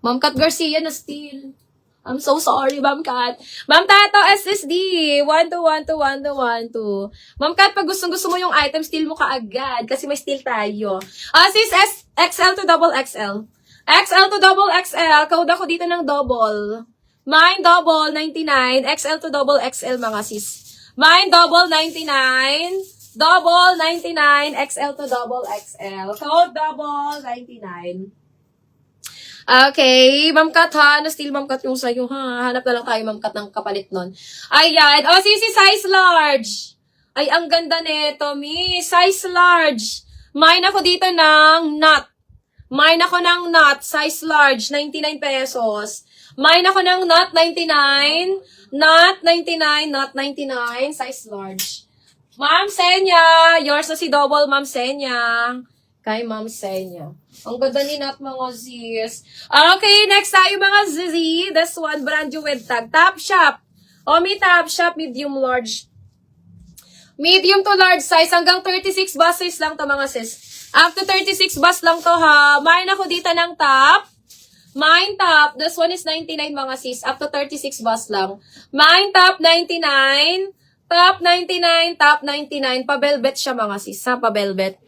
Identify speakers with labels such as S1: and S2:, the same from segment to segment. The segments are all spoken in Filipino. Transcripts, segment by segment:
S1: Ma'am Kat Garcia na steal. I'm so sorry, Ma'am Kat. Ma'am Tato, SSD. 1212121. Ma'am Kat, pag gusto mo yung item, steal mo kaagad. Kasi may steal tayo. Sis, XL to double XL. XL to double XL. Code ako dito ng double. Mine double 99. XL to double XL mga sis. Mine double 99. Double 99. XL to double XL. Code double 99. Okay, Ma'am Kat ha, na-steal Ma'am Kat yung sa'yo ha. Hanap na lang tayo Ma'am Kat ng kapalit nun. Ayan, sisi size large. Ay, ang ganda nito, miss. Size large. Mine ako dito ng nut. Mine ako ng nut, size large, 99 pesos. Mine ako ng nut, 99. Nut, 99. Nut, 99. Size large. Ma'am Senya, yours na si double Ma'am Senya. Kay Ma'am Senya. Ang ganda ni Nat mga sis. Okay, next tayo mga zizi. This one, brand new with tag. Top Shop. May Top Shop, medium large. Medium to large size. Hanggang 36 bus size lang to mga sis. Up to 36 bus lang to ha. Mine ako dito ng top. Mine top. This one is 99 mga sis. Up to 36 bus lang. Mine top 99. Top 99. Top 99. Pa-velvet siya mga sis. Ha, pa-velvet.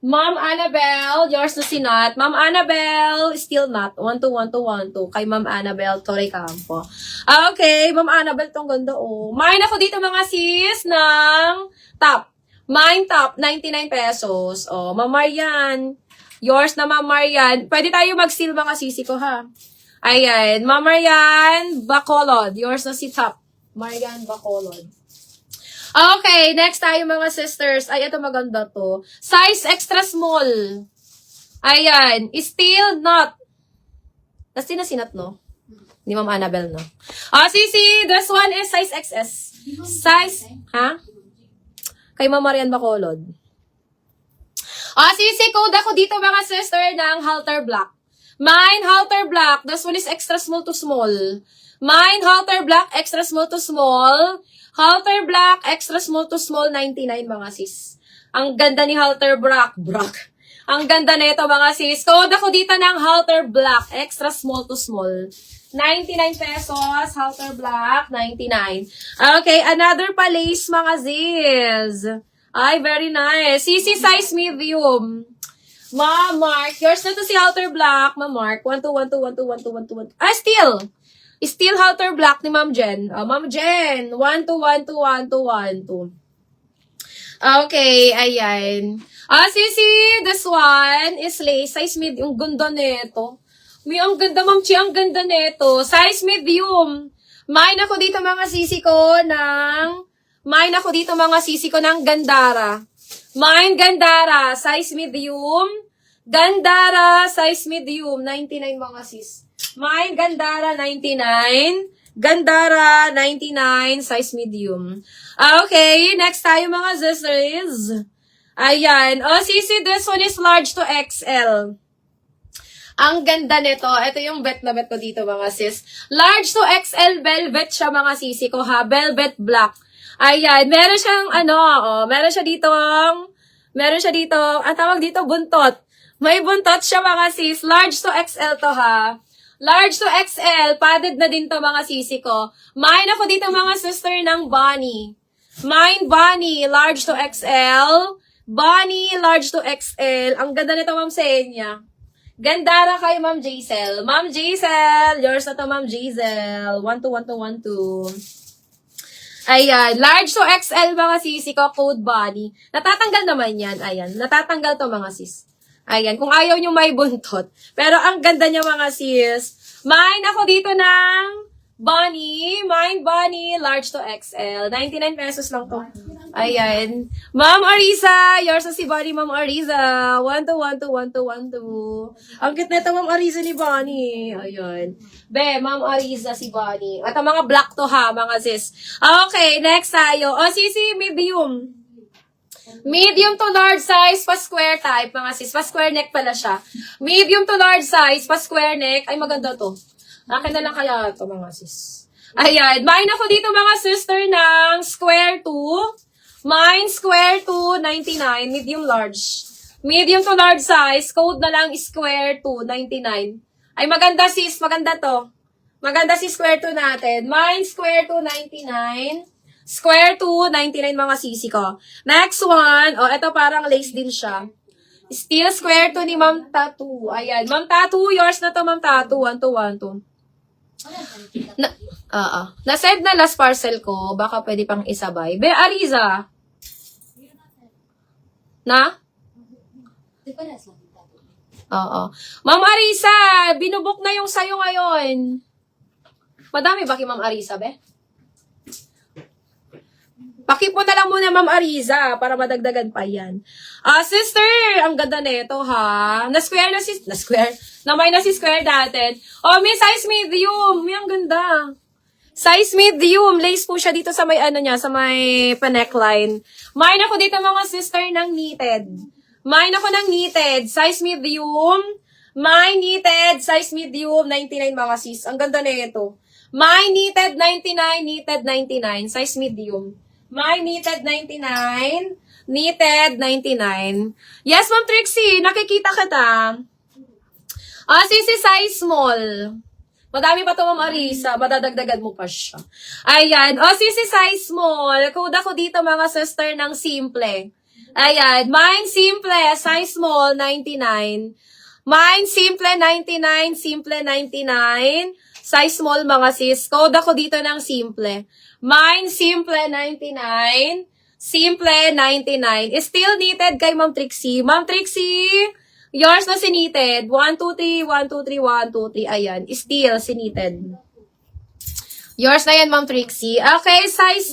S1: Ma'am Annabelle, yours na si Nat. Ma'am Annabelle, still not. 121212. Kay Ma'am Annabelle, Torre Campo. Okay, Ma'am Annabelle, tong ganda oh. Mine ako dito mga sis ng top. Mine top, 99 pesos. Ma'am Marian. Yours na Ma'am Marian. Pwede tayo mag-steal mga sisi ko ha. Ayan, Ma'am Marian Bacolod. Yours na si top. Marian Bacolod. Okay, next tayo mga sisters. Ay, ito maganda to. Size extra small. Ayan. Still not. Kasi na sinat, no? Ni Ma'am Annabelle, no? Sisi, this one is size XS. Size, ha? Kay Ma'am Marian Bacolod. Sisi, code ako dito mga sister ng halter black. Mine, halter black. This one is extra small to small. Mine, halter black, extra small to small. Halter black, extra small to small, 99 mga sis. Ang ganda ni halter black. Ang ganda nito mga sis. Code ako dito ng halter black, extra small to small. 99 pesos, halter black, 99. Okay, another palace mga sis. Ay, very nice. CC size medium. Ma'am Mark, yours na to si halter black. Ma'am Mark, 1212121212. Still. Still halter black ni Ma'am Jen. Ma'am Jen, 12121212. Okay, ayan. Sisi, this one is lace. Size medium. Ang ganda nito. Ang ganda, Ma'am Chi. Ang ganda nito. Size medium. Mine ako dito mga sisi ko ng Gandara. Mine Gandara. Size medium. Gandara. Size medium. 99 mga sis. Mine, Gandara, 99. Gandara, 99. Size medium. Okay, next tayo mga sisters. Ayan. Sisi, this one is large to XL. Ang ganda nito. Ito yung bet na bet ko dito mga sis. Large to XL velvet siya mga sisi ko ha. Velvet black. Ayan. Meron siyang meron siya dito, ang tawag dito, buntot. May buntot siya mga sis. Large to XL to ha. Large to XL, padded na din to mga sisi ko. Mine ako dito mga sister ng Bonnie. Mine Bonnie, large to XL. Bonnie, large to XL. Ang ganda nito Ma'am Senya. Gandara kay Ma'am Jaisel. Ma'am Jaisel, yours na to Ma'am Jaisel. 121212. Ayan, large to XL mga sisi ko, code Bonnie. Natatanggal naman yan, ayan. Natatanggal to mga sis. Ayan, kung ayaw nyo may buntot. Pero ang ganda niya mga sis. Mine ako dito ng Bonnie. Mine Bonnie, large to XL. 99 pesos lang to. Ayan. Ma'am Arisa, yours na si Bonnie, Ma'am Arisa. 12121212. Ang cute nito Ma'am Arisa ni Bonnie. Ayan. Ma'am Arisa si Bonnie. At ang mga black to ha, mga sis. Okay, next tayo. Sisi, medium. Medium to large size, pa-square type, mga sis. Pa-square neck pala siya. Medium to large size, pa-square neck. Ay, maganda to. Akin na lang kaya to, mga sis. Ayan. Mine ako dito, mga sister, ng square 2. Mine, square 2, 99. Medium large. Medium to large size. Code na lang, square 2, 99. Ay, maganda sis. Maganda to. Maganda si square 2 natin. Mine square 2, 99. Square 2, 99 mga sisi ko. Next one. Oh, ito parang lace din siya. Still square 2 ni Ma'am Tattoo. Ayan. Ma'am Tattoo, yours na to, Ma'am Tattoo. 1, 2, 1, 2. Na-save na last parcel ko. Baka pwede pang isabay. Be, Ariza. Na? Oo. Ma'am Arisa, binubok na yung sayo ngayon. Madami ba kay Ma'am Arisa, be? Pakipo na lang muna, Ma'am Ariza, para madagdagan pa yan. Sister, ang ganda nito, ha? Na-square. Namay na si square natin. Oh, may size medium. May ang ganda. Size medium. Lace po siya dito sa may ano niya, sa may pa-neckline. Mine ako dito, mga sister, ng knitted. Mine ako ng knitted. Size medium. Mine knitted. Size medium. 99 mga sis. Ang ganda nito. Mine knitted 99. Knitted 99. Size medium. My knitted 99. Knitted 99. Yes, Ma'am Trixie. Nakikita kita. Sisi size small. Madami pa to, Ma'am Arisa. Madadagdagan mo pa siya. Ayan. Sisi size small. Code ako dito, mga sister, ng simple. Ayan. Mine simple. Size small, 99. Mine simple, 99. Simple, 99. Size small, mga sis. Code ako dito ng simple. Mine, simple, 99. Simple, 99. Still knitted kay Ma'am Trixie. Ma'am Trixie, yours na sinitted. 1, 2, 3, 1, 2, 3, 1, 2, 3. Ayan. Still sinitted. Yours na yan, Ma'am Trixie. Okay, size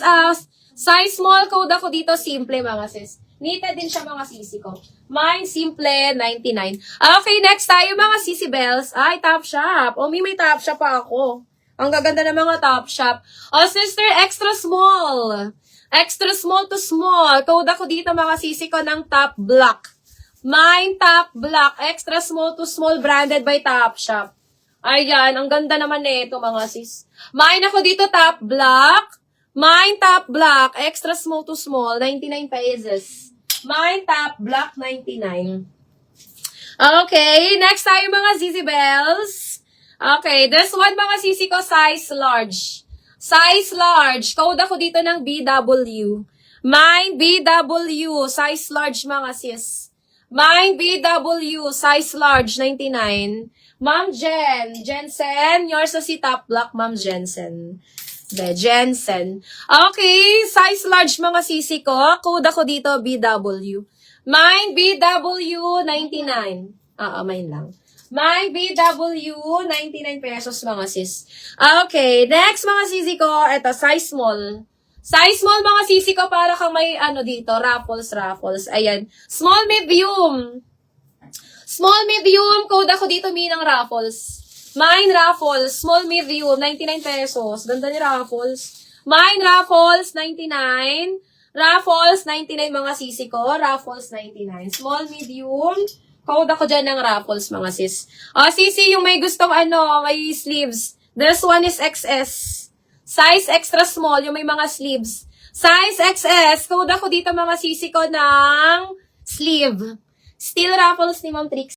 S1: small, code ako dito, simple, mga sis. Knitted din siya, mga sisi ko. Mine, simple, 99. Okay, next tayo, mga sisi bells. Ay, top shop. May top shop pa ako. Ang gaganda ng mga top shop. Sister, extra small. Extra small to small. Code ako dito, mga sisi ko, ng top black. Mine, top black. Extra small to small, branded by Top Shop. Ayan, ang ganda naman nito, mga sis. Mine ako dito, top black. Mine, top black. Extra small to small, 99 pesos. Mine, top black, 99. Okay, next tayo, mga sisi bells. Okay, this one, mga sisi ko, size large. Size large. Code ako dito ng BW. Mine, BW. Size large, mga sis. Mine, BW. Size large, 99. Ma'am Jensen. Yours na si Top Black, Ma'am Jensen. Jensen. Okay, size large, mga sisi ko. Code ako dito, BW. Mine, BW, 99. Mine lang. My BW, 99 pesos, mga sis. Okay, next, mga sisi ko, eto, size small. Size small, mga sisi ko, para kang may, dito, raffles. Ayan. Small, medium. Small, medium, code ako dito, minang raffles. Mine, raffles. Small, medium, 99 pesos. Ganda ni raffles. Mine, raffles, 99. Raffles, 99, mga sisi ko. Raffles, 99. Small, medium. Code ako dyan ng raffles, mga sis. Sisi, yung may gustong may sleeves. This one is XS. Size extra small, yung may mga sleeves. Size XS, code ako dito, mga sisi ko, ng sleeve. Still raffles ni Ma'am Trixie.